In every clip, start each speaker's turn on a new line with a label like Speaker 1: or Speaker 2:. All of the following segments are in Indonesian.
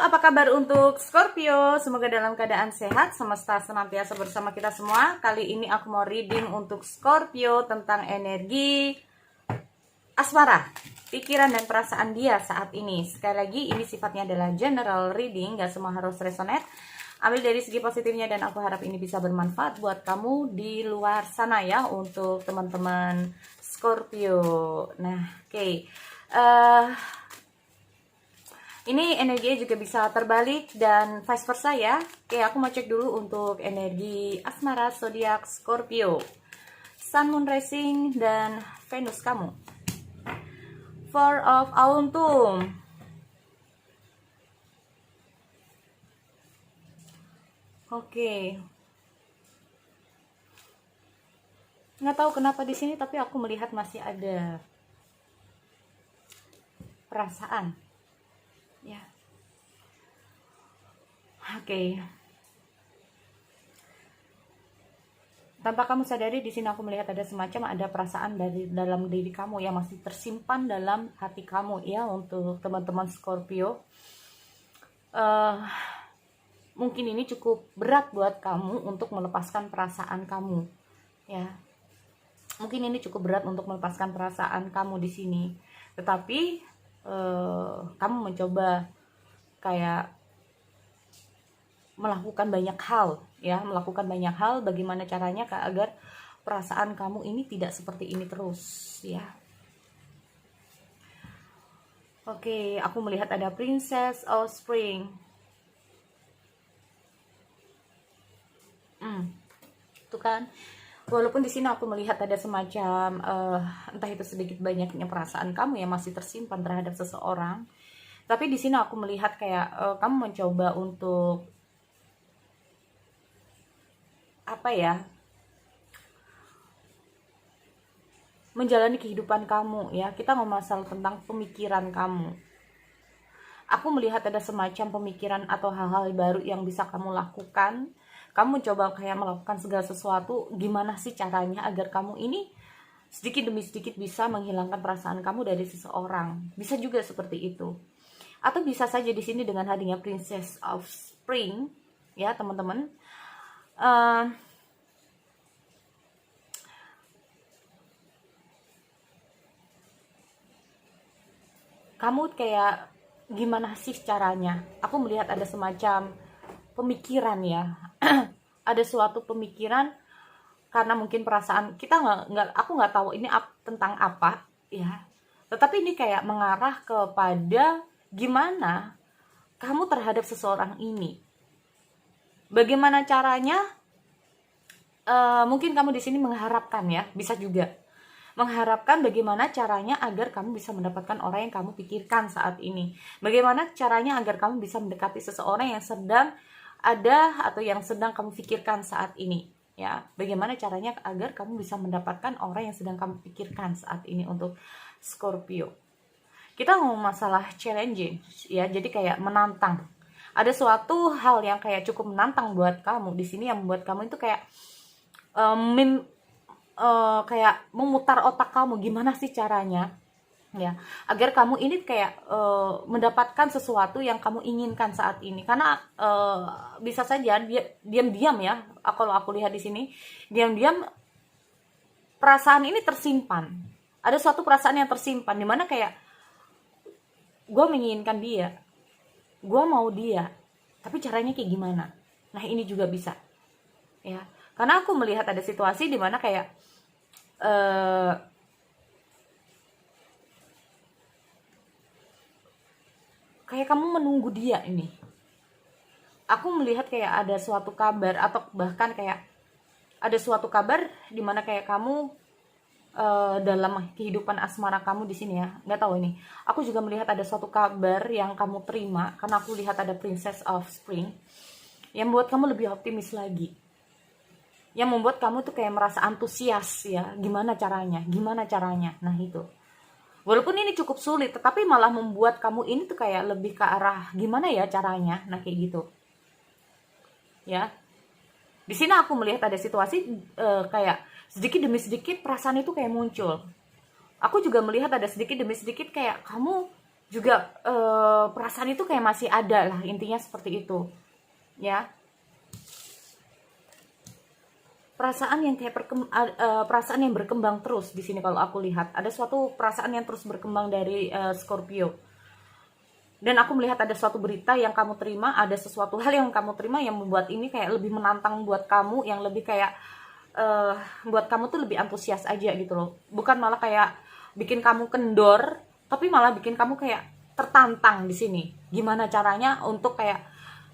Speaker 1: apa kabar untuk Scorpio? Semoga dalam keadaan sehat, semesta senantiasa bersama kita semua. Kali ini aku mau reading untuk Scorpio tentang energi asmara, pikiran dan perasaan dia saat ini. Sekali lagi, ini sifatnya adalah general reading, gak semua harus resonate. Ambil dari segi positifnya dan aku harap ini bisa bermanfaat buat kamu di luar sana ya, untuk teman-teman Scorpio. Nah, oke. Ini energinya juga bisa terbalik dan vice versa ya. Oke, aku mau cek dulu untuk energi asmara zodiak Scorpio, Sun, Moon, Rising, dan Venus kamu. Four of Autumn. Oke. Nggak tahu kenapa di sini, tapi aku melihat masih ada perasaan. Ya. Oke. Tanpa kamu sadari, di sini aku melihat ada semacam ada perasaan dari dalam diri kamu yang masih tersimpan dalam hati kamu ya, untuk teman-teman Scorpio. Mungkin ini cukup berat buat kamu untuk melepaskan perasaan kamu ya. Mungkin ini cukup berat untuk melepaskan perasaan kamu di sini. Tetapi kamu mencoba kayak melakukan banyak hal ya, bagaimana caranya agar perasaan kamu ini tidak seperti ini terus ya. Oke, aku melihat ada Princess of Spring. Tuh kan, walaupun di sini aku melihat ada semacam entah itu sedikit banyaknya perasaan kamu yang masih tersimpan terhadap seseorang, tapi di sini aku melihat kayak kamu mencoba untuk apa ya, menjalani kehidupan kamu ya. Kita ngomong masalah tentang pemikiran kamu. Aku melihat ada semacam pemikiran atau hal-hal baru yang bisa kamu lakukan. Kamu coba kayak melakukan segala sesuatu, gimana sih caranya agar kamu ini sedikit demi sedikit bisa menghilangkan perasaan kamu dari seseorang. Bisa juga seperti itu. Atau bisa saja di sini dengan hadirnya Princess of Spring ya, teman-teman. Kamu kayak gimana sih caranya? Aku melihat ada semacam pemikiran ya. Ada suatu pemikiran karena mungkin perasaan kita aku nggak tahu ini tentang apa ya, tetapi ini kayak mengarah kepada gimana kamu terhadap seseorang ini, bagaimana caranya. Mungkin kamu di sini mengharapkan ya, bisa juga mengharapkan bagaimana caranya agar kamu bisa mendapatkan orang yang kamu pikirkan saat ini, bagaimana caranya agar kamu bisa mendekati seseorang yang sedang ada atau yang sedang kamu pikirkan saat ini ya, bagaimana caranya agar kamu bisa mendapatkan orang yang sedang kamu pikirkan saat ini untuk Scorpio. Kita ngomong masalah challenging ya, jadi kayak menantang. Ada suatu hal yang kayak cukup menantang buat kamu di sini, yang membuat kamu itu kayak kayak memutar otak kamu, gimana sih caranya ya agar kamu ini kayak mendapatkan sesuatu yang kamu inginkan saat ini. Karena bisa saja diam-diam ya, kalau aku lihat di sini diam-diam perasaan ini tersimpan. Ada suatu perasaan yang tersimpan, dimana kayak gue menginginkan dia, gue mau dia, tapi caranya kayak gimana. Nah ini juga bisa ya, karena aku melihat ada situasi dimana kayak kayak kamu menunggu dia ini. Aku melihat kayak ada suatu kabar, atau bahkan kayak ada suatu kabar di mana kayak kamu dalam kehidupan asmara kamu di sini ya. Nggak tahu ini. Aku juga melihat ada suatu kabar yang kamu terima, karena aku lihat ada Princess of Spring yang membuat kamu lebih optimis lagi. Yang membuat kamu tuh kayak merasa antusias ya. Gimana caranya? Nah itu. Walaupun ini cukup sulit, tetapi malah membuat kamu ini tuh kayak lebih ke arah gimana ya caranya. Nah kayak gitu ya. Di sini aku melihat ada situasi kayak sedikit demi sedikit perasaan itu kayak muncul. Aku juga melihat ada sedikit demi sedikit kayak kamu juga perasaan itu kayak masih ada lah, intinya seperti itu ya. Perasaan yang kayak perasaan yang berkembang terus di sini. Kalau aku lihat ada suatu perasaan yang terus berkembang dari Scorpio, dan aku melihat ada suatu berita yang kamu terima, ada sesuatu hal yang kamu terima yang membuat ini kayak lebih menantang buat kamu, yang lebih kayak buat kamu tuh lebih antusias aja gitu loh, bukan malah kayak bikin kamu kendor, tapi malah bikin kamu kayak tertantang di sini. Gimana caranya untuk kayak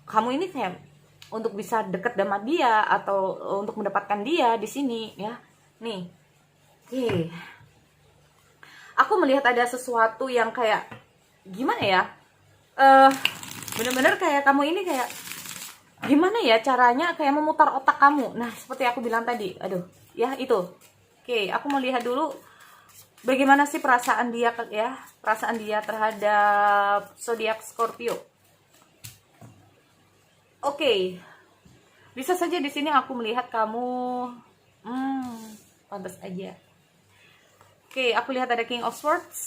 Speaker 1: kamu ini kayak untuk bisa deket sama dia atau untuk mendapatkan dia di sini ya. Nih. Oke. Aku melihat ada sesuatu yang kayak gimana ya? Bener-bener kayak kamu ini kayak gimana ya caranya kayak memutar otak kamu. Nah, seperti aku bilang tadi. Aduh, ya itu. Oke, aku mau lihat dulu bagaimana sih perasaan dia ya, perasaan dia terhadap zodiak Scorpio. Oke, bisa saja di sini aku melihat kamu, pantas aja. Oke, aku lihat ada King of Swords,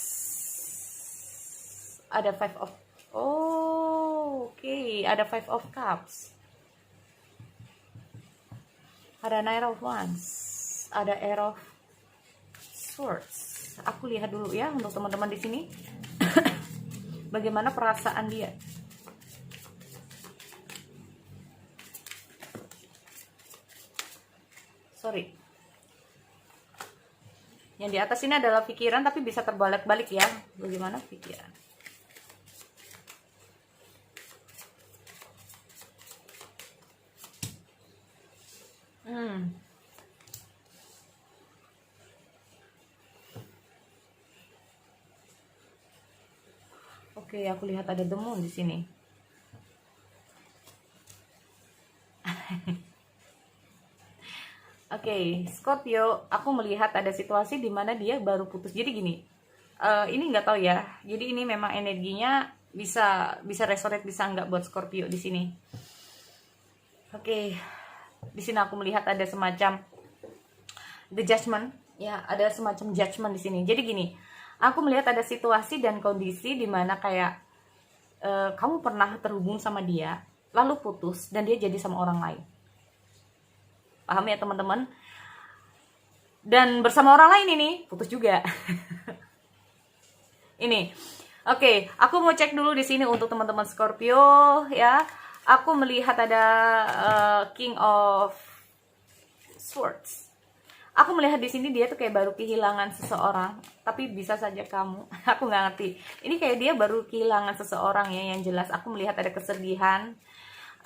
Speaker 1: ada ada Five of Cups, ada Knight of Wands, ada Air of Swords. Aku lihat dulu ya untuk teman-teman di sini, bagaimana perasaan dia. Sorry. Yang di atas ini adalah pikiran, tapi bisa terbalik-balik ya. Bagaimana pikiran? Oke, aku lihat ada The Moon di sini. Oke, Scorpio, aku melihat ada situasi di mana dia baru putus. Jadi gini, ini nggak tahu ya. Jadi ini memang energinya bisa resonate, bisa nggak buat Scorpio di sini. Oke, di sini aku melihat ada semacam the judgment, ya, ada semacam judgment di sini. Jadi gini, aku melihat ada situasi dan kondisi di mana kayak kamu pernah terhubung sama dia, lalu putus dan dia jadi sama orang lain. Paham ya teman-teman? Dan bersama orang lain ini putus juga. Ini. Oke, aku mau cek dulu di sini untuk teman-teman Scorpio ya. Aku melihat ada King of Swords. Aku melihat di sini dia tuh kayak baru kehilangan seseorang, tapi bisa saja kamu. Aku nggak ngerti. Ini kayak dia baru kehilangan seseorang ya, yang jelas. Aku melihat ada kesedihan,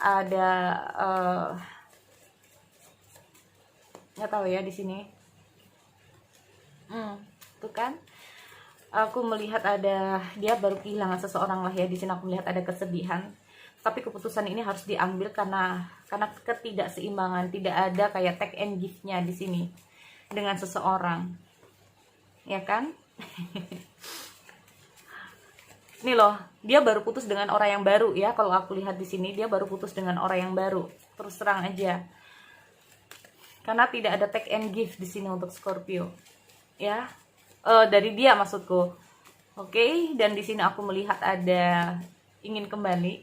Speaker 1: ada nggak tahu ya di sini. Tuh kan? Aku melihat ada dia baru kehilangan seseorang lah ya. Di sini aku melihat ada kesedihan. Tapi keputusan ini harus diambil karena ketidakseimbangan, tidak ada kayak take and give-nya di sini dengan seseorang. Ya kan? Nih loh, dia baru putus dengan orang yang baru ya. Kalau aku lihat di sini dia baru putus dengan orang yang baru. Terus terang aja. Karena tidak ada take and give di sini untuk Scorpio. Ya. Dari dia maksudku. Oke, dan di sini aku melihat ada ingin kembali.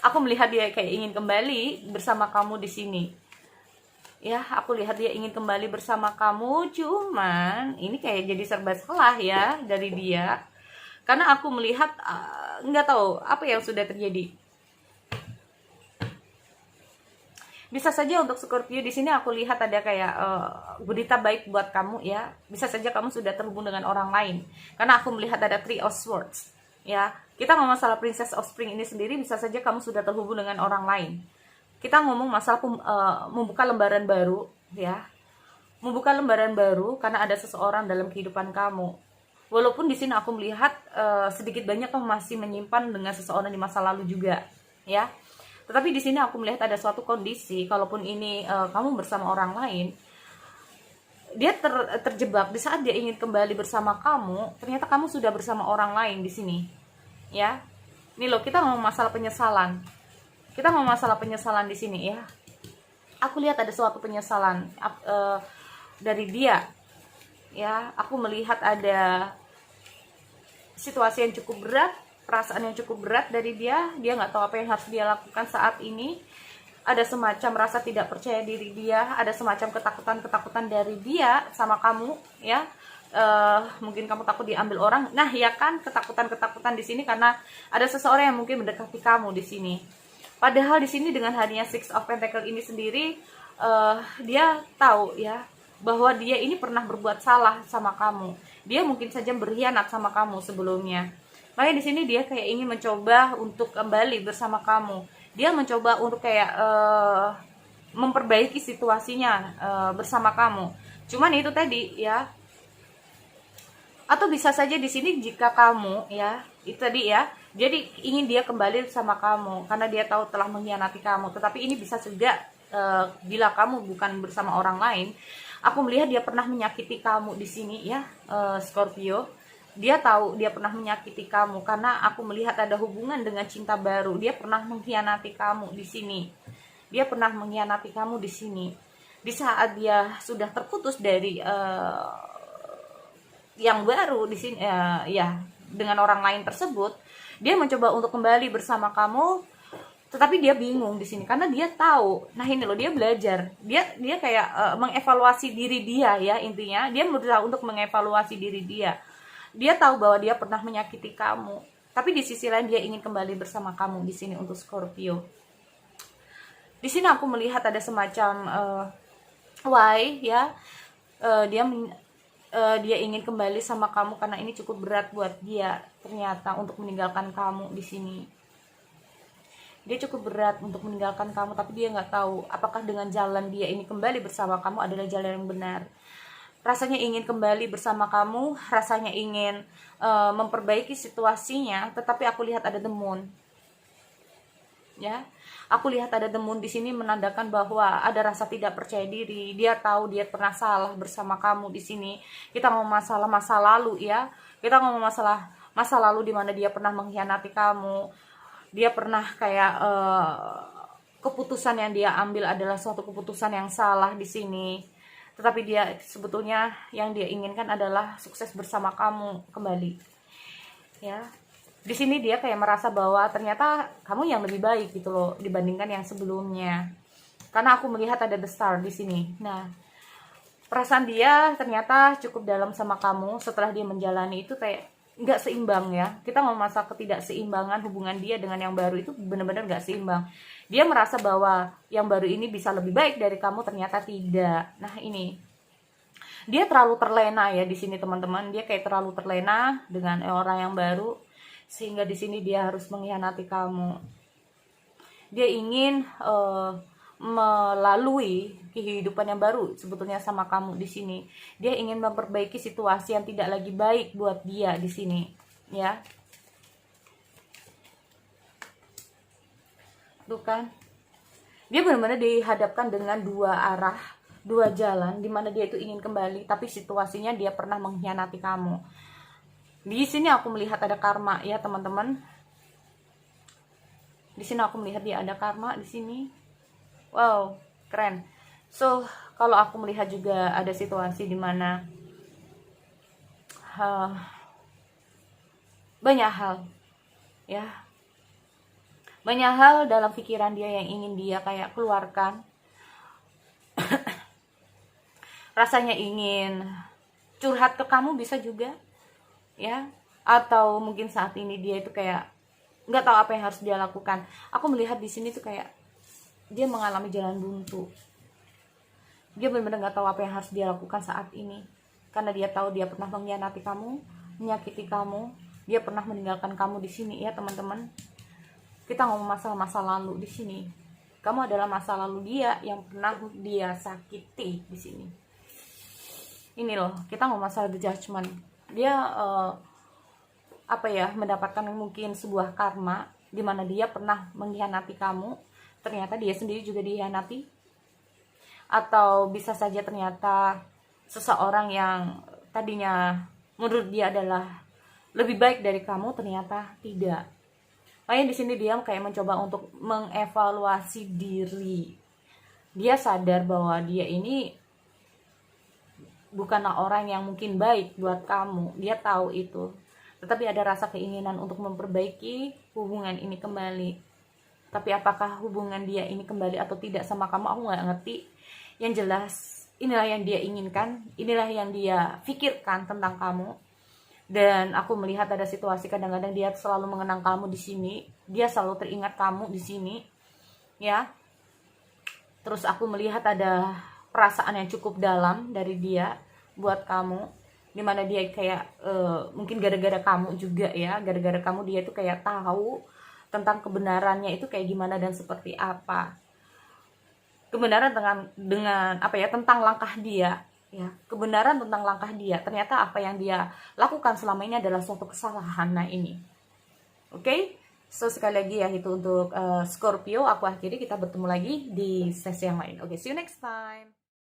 Speaker 1: Aku melihat dia kayak ingin kembali bersama kamu di sini. Ya, aku lihat dia ingin kembali bersama kamu, cuman ini kayak jadi serba salah ya dari dia. Karena aku melihat nggak tahu apa yang sudah terjadi. Bisa saja untuk Scorpio di sini aku lihat ada kayak berita baik buat kamu ya. Bisa saja kamu sudah terhubung dengan orang lain. Karena aku melihat ada Three of Swords. Ya, kita ngomong masalah Princess of Spring ini sendiri, bisa saja kamu sudah terhubung dengan orang lain. Kita ngomong masalah membuka lembaran baru ya. Membuka lembaran baru karena ada seseorang dalam kehidupan kamu. Walaupun di sini aku melihat sedikit banyak kamu masih menyimpan dengan seseorang di masa lalu juga ya. Tetapi di sini aku melihat ada suatu kondisi, kalaupun ini kamu bersama orang lain, dia terjebak di saat dia ingin kembali bersama kamu, ternyata kamu sudah bersama orang lain di sini. Ya. Nih loh, kita ngomong masalah penyesalan. Kita ngomong masalah penyesalan di sini ya. Aku lihat ada suatu penyesalan dari dia. Ya, aku melihat ada situasi yang cukup berat, perasaan yang cukup berat dari dia nggak tahu apa yang harus dia lakukan saat ini. Ada semacam rasa tidak percaya diri dia, ada semacam ketakutan dari dia sama kamu, ya. Mungkin kamu takut diambil orang. Nah, ya kan, ketakutan di sini karena ada seseorang yang mungkin mendekati kamu di sini. Padahal di sini dengan hadirnya Six of Pentacle ini sendiri, dia tahu ya bahwa dia ini pernah berbuat salah sama kamu. Dia mungkin saja berkhianat sama kamu sebelumnya. Makanya di sini dia kayak ingin mencoba untuk kembali bersama kamu. Dia mencoba untuk kayak memperbaiki situasinya bersama kamu. Cuman itu tadi ya. Atau bisa saja di sini jika kamu ya, itu tadi ya. Jadi ingin dia kembali sama kamu karena dia tahu telah mengkhianati kamu. Tetapi ini bisa juga bila kamu bukan bersama orang lain. Aku melihat dia pernah menyakiti kamu di sini ya, Scorpio. Dia tahu dia pernah menyakiti kamu karena aku melihat ada hubungan dengan cinta baru. Dia pernah mengkhianati kamu di sini. Dia pernah mengkhianati kamu di sini. Di saat dia sudah terputus dari yang baru di sini, ya dengan orang lain tersebut, dia mencoba untuk kembali bersama kamu. Tetapi dia bingung di sini karena dia tahu. Nah ini loh, dia belajar. Dia kayak mengevaluasi diri dia ya, intinya. Dia berusaha untuk mengevaluasi diri dia. Dia tahu bahwa dia pernah menyakiti kamu, tapi di sisi lain dia ingin kembali bersama kamu di sini untuk Scorpio. Di sini aku melihat ada semacam why ya, dia ingin kembali sama kamu karena ini cukup berat buat dia ternyata untuk meninggalkan kamu di sini. Dia cukup berat untuk meninggalkan kamu, tapi dia nggak tahu apakah dengan jalan dia ini kembali bersama kamu adalah jalan yang benar. Rasanya ingin kembali bersama kamu, rasanya ingin memperbaiki situasinya, tetapi aku lihat ada the moon. Ya, aku lihat ada the moon di sini menandakan bahwa ada rasa tidak percaya diri. Dia tahu dia pernah salah bersama kamu di sini. Kita ngomong masalah masa lalu ya. Kita ngomong masalah masa lalu di mana dia pernah mengkhianati kamu. Dia pernah kayak keputusan yang dia ambil adalah suatu keputusan yang salah di sini. Tetapi dia sebetulnya yang dia inginkan adalah sukses bersama kamu kembali. Ya. Di sini dia kayak merasa bahwa ternyata kamu yang lebih baik gitu loh dibandingkan yang sebelumnya. Karena aku melihat ada the star di sini. Nah, perasaan dia ternyata cukup dalam sama kamu setelah dia menjalani itu kayak nggak seimbang ya. Kita ngomong masalah ketidakseimbangan hubungan dia dengan yang baru itu benar-benar nggak seimbang. Dia merasa bahwa yang baru ini bisa lebih baik dari kamu, ternyata tidak. Nah ini, dia terlalu terlena ya di sini teman-teman. Dia kayak terlalu terlena dengan orang yang baru, sehingga di sini dia harus mengkhianati kamu. Dia ingin melalui kehidupan yang baru sebetulnya sama kamu di sini. Dia ingin memperbaiki situasi yang tidak lagi baik buat dia di sini, ya. Tuh kan, dia benar-benar dihadapkan dengan dua arah, dua jalan, dimana dia itu ingin kembali, tapi situasinya dia pernah mengkhianati kamu. Di sini aku melihat ada karma ya teman-teman. Di sini aku melihat dia ada karma di sini. Wow, keren. So kalau aku melihat juga ada situasi dimana banyak hal, ya. Banyak hal dalam pikiran dia yang ingin dia kayak keluarkan. Rasanya ingin curhat ke kamu bisa juga, ya. Atau mungkin saat ini dia itu kayak nggak tahu apa yang harus dia lakukan. Aku melihat di sini tuh kayak dia mengalami jalan buntu. Dia benar-benar nggak tahu apa yang harus dia lakukan saat ini. Karena dia tahu dia pernah mengkhianati kamu, menyakiti kamu. Dia pernah meninggalkan kamu di sini ya teman-teman. Kita ngomong masalah masa lalu di sini. Kamu adalah masa lalu dia yang pernah dia sakiti di sini. Ini loh, kita ngomong masalah the judgment. Dia mendapatkan mungkin sebuah karma di mana dia pernah mengkhianati kamu. Ternyata dia sendiri juga dikhianati. Atau bisa saja ternyata seseorang yang tadinya menurut dia adalah lebih baik dari kamu ternyata tidak. Makanya di sini dia kayak mencoba untuk mengevaluasi diri. Dia sadar bahwa dia ini bukanlah orang yang mungkin baik buat kamu. Dia tahu itu. tetapi ada rasa keinginan untuk memperbaiki hubungan ini kembali. Tapi apakah hubungan dia ini kembali atau tidak sama kamu, aku nggak ngerti. Yang jelas inilah yang dia inginkan, inilah yang dia pikirkan tentang kamu. Dan aku melihat ada situasi kadang-kadang dia selalu mengenang kamu di sini, dia selalu teringat kamu di sini, ya. Terus aku melihat ada perasaan yang cukup dalam dari dia buat kamu, dimana dia kayak mungkin gara-gara kamu juga ya, gara-gara kamu dia tuh kayak tahu tentang kebenarannya itu kayak gimana dan seperti apa. Kebenaran dengan apa ya, tentang langkah dia, ya, kebenaran tentang langkah dia. Ternyata apa yang dia lakukan selama ini adalah suatu kesalahan. Nah ini, oke. So sekali lagi ya, itu untuk Scorpio. Aku akhiri, kita bertemu lagi di sesi yang lain. Oke, see you next time.